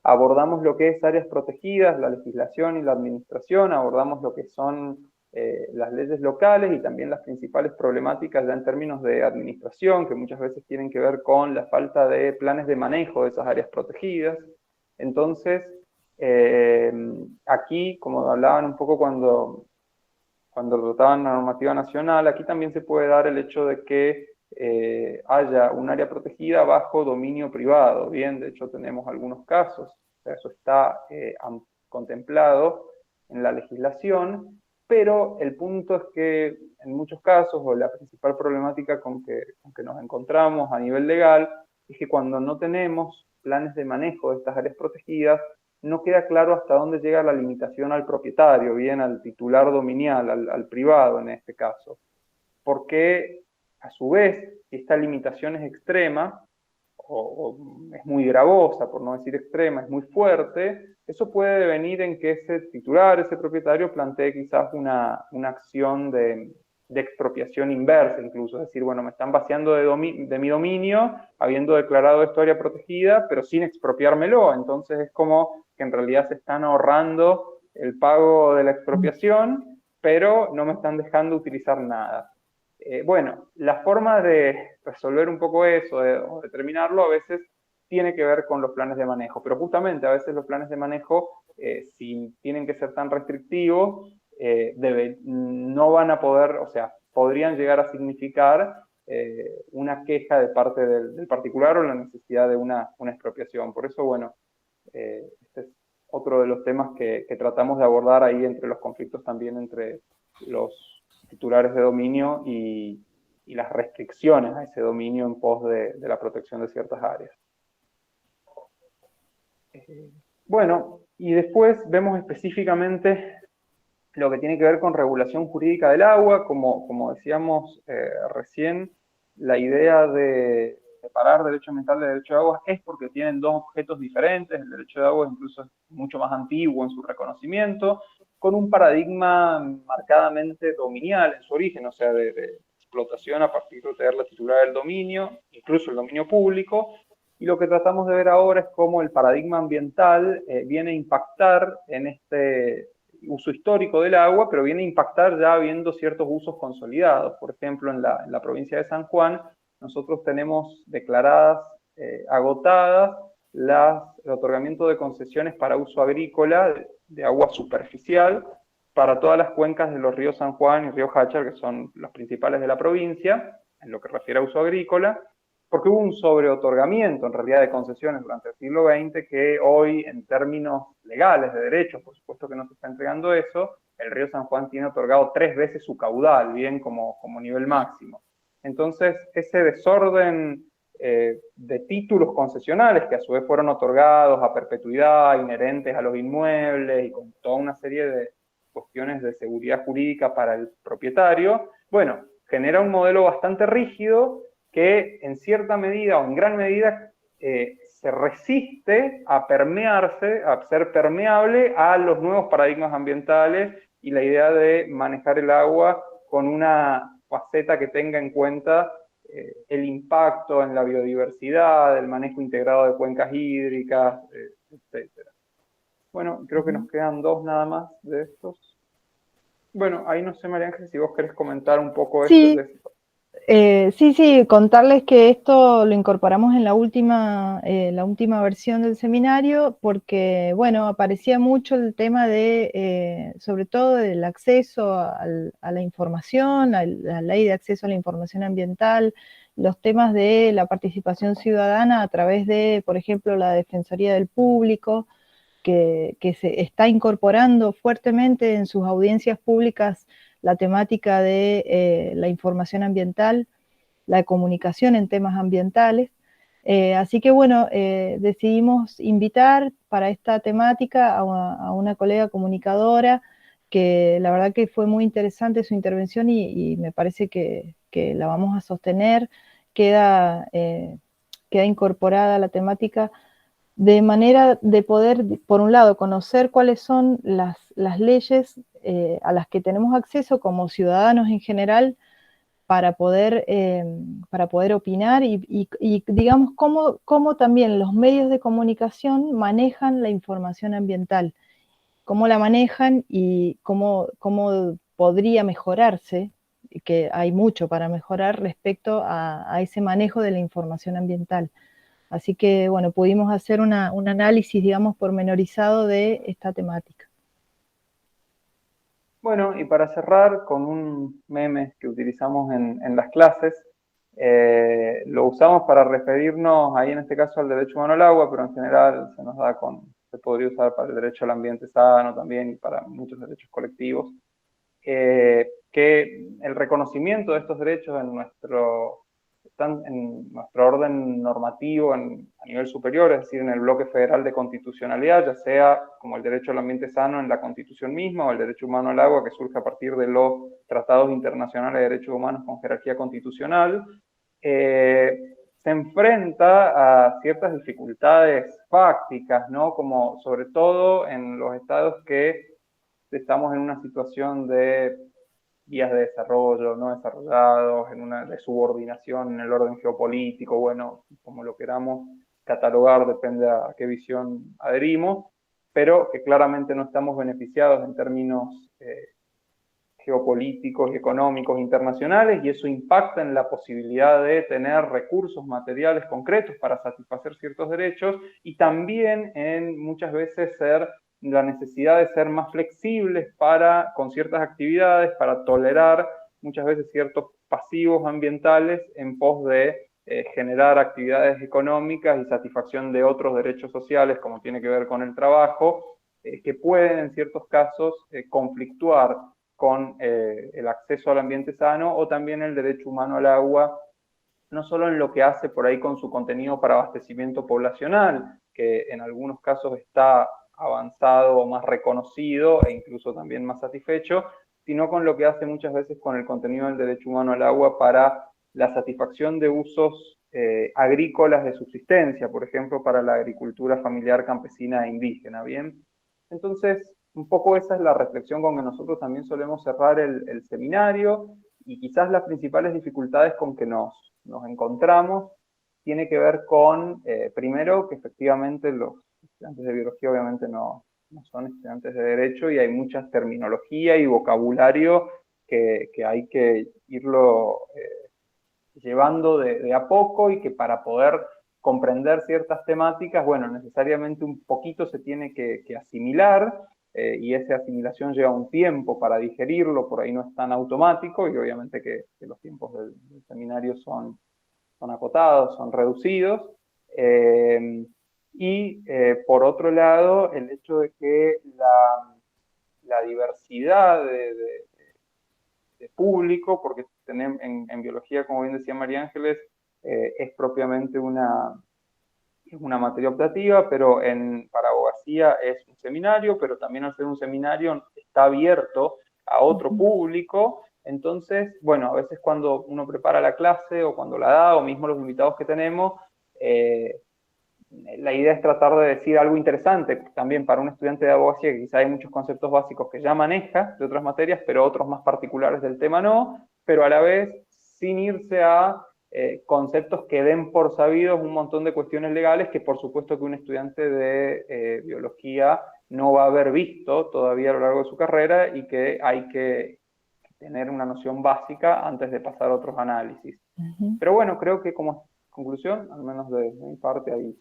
D: Abordamos lo que es áreas protegidas, la legislación y la administración, abordamos lo que son las leyes locales y también las principales problemáticas ya en términos de administración, que muchas veces tienen que ver con la falta de planes de manejo de esas áreas protegidas. Entonces, aquí, como hablaban un poco cuando trataban la normativa nacional, aquí también se puede dar el hecho de que haya un área protegida bajo dominio privado. Bien, de hecho tenemos algunos casos, o sea, eso está contemplado en la legislación, pero el punto es que en muchos casos, o la principal problemática con que nos encontramos a nivel legal, es que cuando no tenemos planes de manejo de estas áreas protegidas, no queda claro hasta dónde llega la limitación al propietario, bien al titular dominial, al privado en este caso. Porque, a su vez, esta limitación es extrema, o es muy gravosa, por no decir extrema, es muy fuerte, eso puede venir en que ese titular, ese propietario, plantee quizás una acción de expropiación inversa incluso, es decir, bueno, me están vaciando de mi dominio, habiendo declarado esto área protegida, pero sin expropiármelo, entonces es como que en realidad se están ahorrando el pago de la expropiación, pero no me están dejando utilizar nada. Bueno, la forma de resolver un poco eso, o determinarlo, a veces tiene que ver con los planes de manejo, pero justamente a veces los planes de manejo, si tienen que ser tan restrictivos, no van a poder, o sea, podrían llegar a significar una queja de parte del particular o la necesidad de una expropiación. Por eso, bueno, este es otro de los temas que tratamos de abordar ahí entre los conflictos también entre los titulares de dominio y las restricciones a ese dominio en pos de la protección de ciertas áreas. Bueno, y después vemos específicamente lo que tiene que ver con regulación jurídica del agua. Como decíamos recién, la idea de separar derecho ambiental de derecho de agua es porque tienen dos objetos diferentes. El derecho de agua incluso es mucho más antiguo en su reconocimiento, con un paradigma marcadamente dominial en su origen, o sea, de explotación a partir de tener la titular del dominio, incluso el dominio público. Y lo que tratamos de ver ahora es cómo el paradigma ambiental viene a impactar en este uso histórico del agua, pero viene a impactar ya habiendo ciertos usos consolidados. Por ejemplo, en la provincia de San Juan, nosotros tenemos declaradas agotadas el otorgamiento de concesiones para uso agrícola de agua superficial para todas las cuencas de los ríos San Juan y río Jáchar, que son los principales de la provincia, en lo que refiere a uso agrícola, porque hubo un sobreotorgamiento en realidad de concesiones durante el siglo XX que hoy, en términos legales de derechos, por supuesto que no se está entregando eso, el río San Juan tiene otorgado 3 veces su caudal, bien como nivel máximo. Entonces, ese desorden de títulos concesionales que a su vez fueron otorgados a perpetuidad, inherentes a los inmuebles y con toda una serie de cuestiones de seguridad jurídica para el propietario, bueno, genera un modelo bastante rígido que en cierta medida o en gran medida se resiste a permearse, a ser permeable a los nuevos paradigmas ambientales y la idea de manejar el agua con una faceta que tenga en cuenta el impacto en la biodiversidad, el manejo integrado de cuencas hídricas, etc. Bueno, creo que nos quedan 2 nada más de estos. Bueno, ahí no sé, María Ángel, si vos querés comentar un poco
E: Sí.
D: esto.
E: Sí, contarles que esto lo incorporamos en la última versión del seminario porque, bueno, aparecía mucho el tema de, sobre todo del acceso a la información, a la ley de acceso a la información ambiental, los temas de la participación ciudadana a través de, por ejemplo, la Defensoría del Público, que se está incorporando fuertemente en sus audiencias públicas la temática de la información ambiental, la comunicación en temas ambientales. Así que bueno, decidimos invitar para esta temática a una colega comunicadora que la verdad que fue muy interesante su intervención y me parece que la vamos a sostener. Queda incorporada a la temática de manera de poder, por un lado, conocer cuáles son las leyes a las que tenemos acceso como ciudadanos en general para poder opinar y digamos, cómo también los medios de comunicación manejan la información ambiental, cómo la manejan y cómo podría mejorarse, que hay mucho para mejorar respecto a ese manejo de la información ambiental. Así que, bueno, pudimos hacer un análisis, digamos, pormenorizado de esta temática.
D: Bueno, y para cerrar con un meme que utilizamos en las clases, lo usamos para referirnos ahí en este caso al derecho humano al agua, pero en general se podría usar para el derecho al ambiente sano también y para muchos derechos colectivos, que el reconocimiento de estos derechos están en nuestro orden normativo a nivel superior, es decir, en el bloque federal de constitucionalidad, ya sea como el derecho al ambiente sano en la Constitución misma o el derecho humano al agua que surge a partir de los tratados internacionales de derechos humanos con jerarquía constitucional, se enfrenta a ciertas dificultades fácticas, ¿no? Como sobre todo en los estados que estamos en una situación de vías de desarrollo no desarrollados, de subordinación en el orden geopolítico, bueno, como lo queramos catalogar, depende a qué visión adherimos, pero que claramente no estamos beneficiados en términos geopolíticos y económicos internacionales, y eso impacta en la posibilidad de tener recursos materiales concretos para satisfacer ciertos derechos, y también en muchas veces la necesidad de ser más flexibles con ciertas actividades, para tolerar muchas veces ciertos pasivos ambientales en pos de generar actividades económicas y satisfacción de otros derechos sociales, como tiene que ver con el trabajo, que pueden en ciertos casos conflictuar con el acceso al ambiente sano, o también el derecho humano al agua, no solo en lo que hace por ahí con su contenido para abastecimiento poblacional, que en algunos casos está avanzado o más reconocido e incluso también más satisfecho, sino con lo que hace muchas veces con el contenido del derecho humano al agua para la satisfacción de usos agrícolas de subsistencia, por ejemplo, para la agricultura familiar, campesina e indígena, ¿bien? Entonces, un poco esa es la reflexión con que nosotros también solemos cerrar el seminario, y quizás las principales dificultades con que nos encontramos tiene que ver con, primero, que efectivamente los estudiantes de biología obviamente no son estudiantes de derecho, y hay mucha terminología y vocabulario que hay que irlo llevando de a poco, y que para poder comprender ciertas temáticas, bueno, necesariamente un poquito se tiene que asimilar, y esa asimilación lleva un tiempo para digerirlo, por ahí no es tan automático, y obviamente que los tiempos del seminario son acotados, son reducidos. Por otro lado, el hecho de que la diversidad de público, porque tenemos en biología, como bien decía María Ángeles, es propiamente una materia optativa, pero para abogacía es un seminario, pero también al ser un seminario está abierto a otro público. Entonces, bueno, a veces cuando uno prepara la clase, o cuando la da, o mismo los invitados que tenemos, la idea es tratar de decir algo interesante también para un estudiante de abogacía, que quizá hay muchos conceptos básicos que ya maneja de otras materias, pero otros más particulares del tema no, pero a la vez sin irse a conceptos que den por sabidos un montón de cuestiones legales que por supuesto que un estudiante de biología no va a haber visto todavía a lo largo de su carrera, y que hay que tener una noción básica antes de pasar a otros análisis. Pero bueno, creo que como conclusión, al menos de mi parte, ahí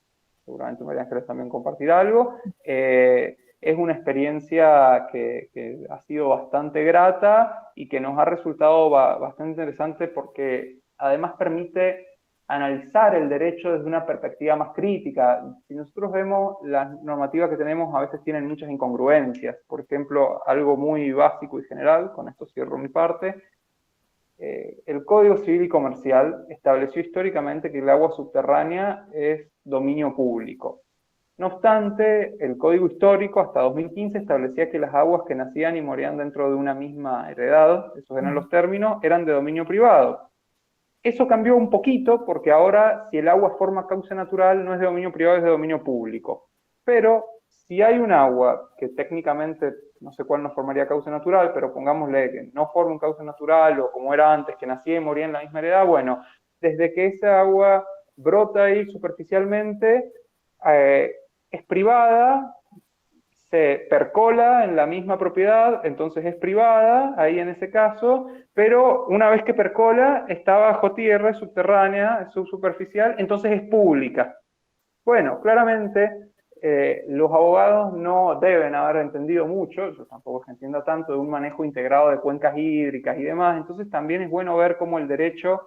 D: seguramente María Ángeles también compartirá algo, es una experiencia que ha sido bastante grata y que nos ha resultado bastante interesante, porque además permite analizar el derecho desde una perspectiva más crítica. Si nosotros vemos las normativas que tenemos, a veces tienen muchas incongruencias. Por ejemplo, algo muy básico y general, con esto cierro mi parte, el Código Civil y Comercial estableció históricamente que el agua subterránea es dominio público. No obstante, el Código Histórico hasta 2015 establecía que las aguas que nacían y morían dentro de una misma heredad, esos eran los términos, eran de dominio privado. Eso cambió un poquito, porque ahora si el agua forma cauce natural no es de dominio privado, es de dominio público. Pero si hay un agua que técnicamente, no sé cuál nos formaría cauce natural, pero pongámosle que no forma un cauce natural, o como era antes, que nacía y moría en la misma heredad, bueno, desde que esa agua brota ahí superficialmente, es privada, se percola en la misma propiedad, entonces es privada, ahí en ese caso, pero una vez que percola, está bajo tierra, es subterránea, es subsuperficial, entonces es pública. Bueno, claramente los abogados no deben haber entendido mucho, yo tampoco se entienda tanto, de un manejo integrado de cuencas hídricas y demás, entonces también es bueno ver cómo el derecho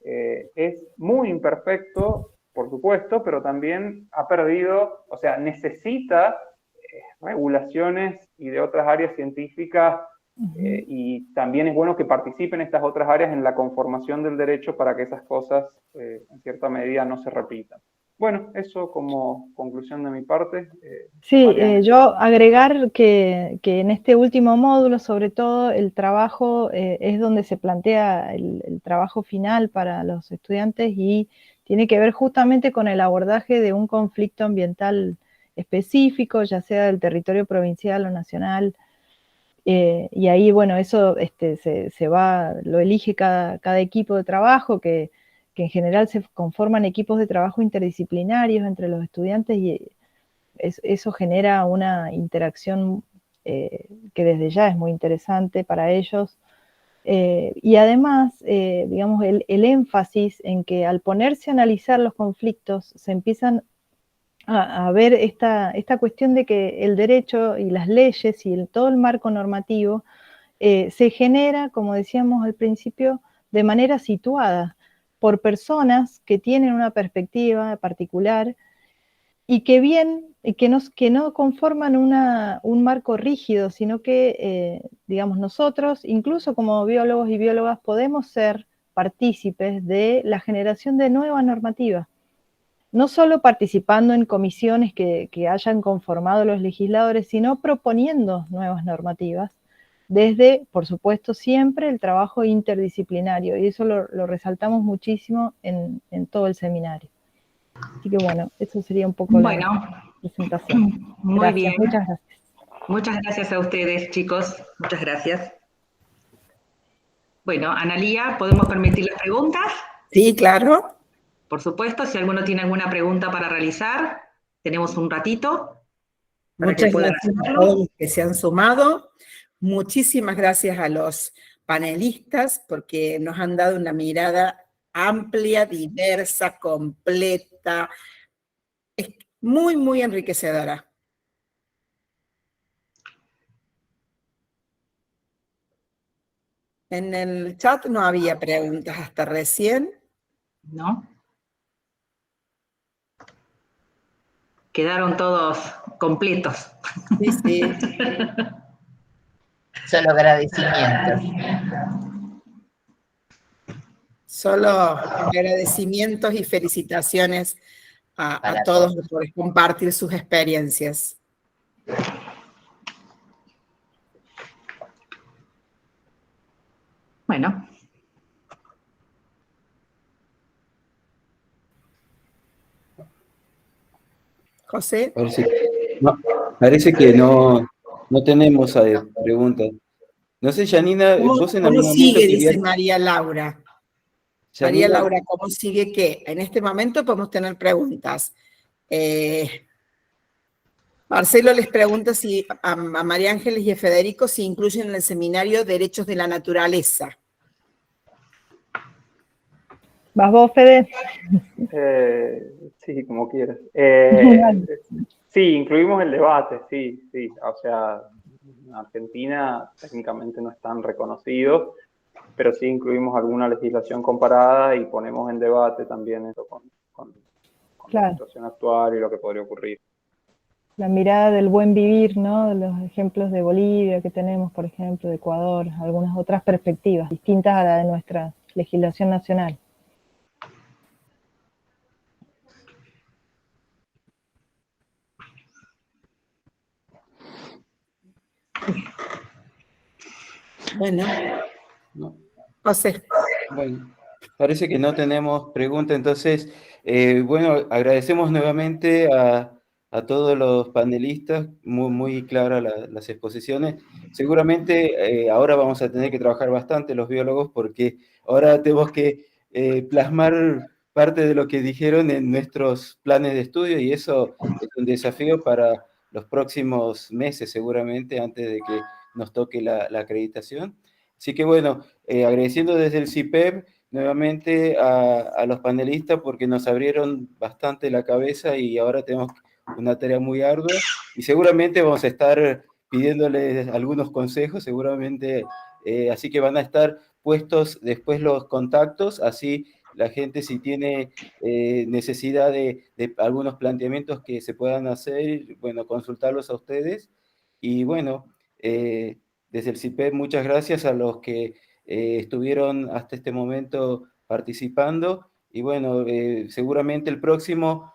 D: es muy imperfecto, por supuesto, pero también ha perdido, o sea, necesita regulaciones y de otras áreas científicas, y también es bueno que participen estas otras áreas en la conformación del derecho para que esas cosas en cierta medida no se repitan. Bueno, eso como conclusión de mi parte.
E: Sí, yo agregar que en este último módulo, sobre todo, el trabajo es donde se plantea el trabajo final para los estudiantes, y tiene que ver justamente con el abordaje de un conflicto ambiental específico, ya sea del territorio provincial o nacional, y ahí, bueno, eso lo elige cada equipo de trabajo, que en general se conforman equipos de trabajo interdisciplinarios entre los estudiantes, y eso genera una interacción que desde ya es muy interesante para ellos. Y además, digamos, el énfasis en que al ponerse a analizar los conflictos se empiezan a ver esta cuestión de que el derecho y las leyes y todo el marco normativo se genera, como decíamos al principio, de manera situada por personas que tienen una perspectiva particular y que no conforman un marco rígido, sino que, digamos, nosotros, incluso como biólogos y biólogas, podemos ser partícipes de la generación de nuevas normativas. No solo participando en comisiones que hayan conformado los legisladores, sino proponiendo nuevas normativas, desde, por supuesto, siempre el trabajo interdisciplinario, y eso lo resaltamos muchísimo en todo el seminario. Así que bueno, eso sería un poco la presentación.
C: Muy
E: Gracias,
C: bien.
E: muchas gracias.
C: Muchas gracias a ustedes, chicos. Muchas gracias. Bueno, Analía, ¿podemos permitir las preguntas?
A: Sí, claro.
C: Por supuesto, si alguno tiene alguna pregunta para realizar, tenemos un ratito para que
A: Muchas
C: puedan
A: gracias a
C: hacerlo.
A: todos los que se han sumado. Muchísimas gracias a los panelistas porque nos han dado una mirada amplia, diversa, completa. Es muy, muy enriquecedora. En el chat no había preguntas hasta recién.
C: ¿No? Quedaron todos completos.
A: Sí, sí.
F: Solo agradecimientos.
A: Solo agradecimientos y felicitaciones a
F: Para
A: todos
F: todos.
A: por compartir sus experiencias.
C: Bueno.
A: José.
G: Parece que no tenemos preguntas. No sé, Janina, vos en
A: ¿Cómo
G: algún momento
A: sigue?
G: querías...
A: Dice María Laura. María Laura, ¿cómo sigue qué? En este momento podemos tener preguntas. Marcelo les pregunta si a María Ángeles y a Federico si incluyen en el seminario Derechos de la Naturaleza.
E: ¿Vas vos, Fede?
D: Sí, como quieras. Sí, incluimos el debate, sí. O sea, en Argentina técnicamente no es tan reconocido, pero sí incluimos alguna legislación comparada y ponemos en debate también eso con la situación actual y lo que podría ocurrir.
E: La mirada del buen vivir, ¿no? De los ejemplos de Bolivia que tenemos, por ejemplo, de Ecuador, algunas otras perspectivas distintas a la de nuestra legislación nacional.
A: Bueno, José.
G: Bueno, parece que no tenemos pregunta, entonces, bueno, agradecemos nuevamente a todos los panelistas, muy claras las exposiciones. Seguramente ahora vamos a tener que trabajar bastante los biólogos porque ahora tenemos que plasmar parte de lo que dijeron en nuestros planes de estudio y eso es un desafío para los próximos meses seguramente antes de que nos toque la acreditación. Así que bueno, agradeciendo desde el CIPEB nuevamente a los panelistas porque nos abrieron bastante la cabeza y ahora tenemos una tarea muy ardua y seguramente vamos a estar pidiéndoles algunos consejos, seguramente, así que van a estar puestos después los contactos, así la gente si tiene necesidad de algunos planteamientos que se puedan hacer, bueno, consultarlos a ustedes y bueno, desde el CIPEB muchas gracias a los que estuvieron hasta este momento participando y bueno, seguramente el próximo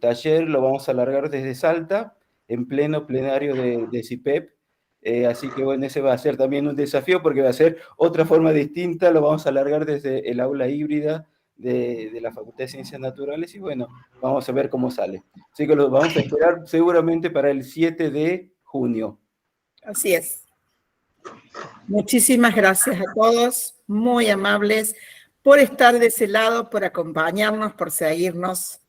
G: taller lo vamos a alargar desde Salta en pleno plenario de CIPEB, así que bueno, ese va a ser también un desafío porque va a ser otra forma distinta, lo vamos a alargar desde el aula híbrida de la Facultad de Ciencias Naturales y bueno, vamos a ver cómo sale. Así que lo vamos a esperar seguramente para el 7 de junio.
A: Así es. Muchísimas gracias a todos, muy amables, por estar de ese lado, por acompañarnos, por seguirnos.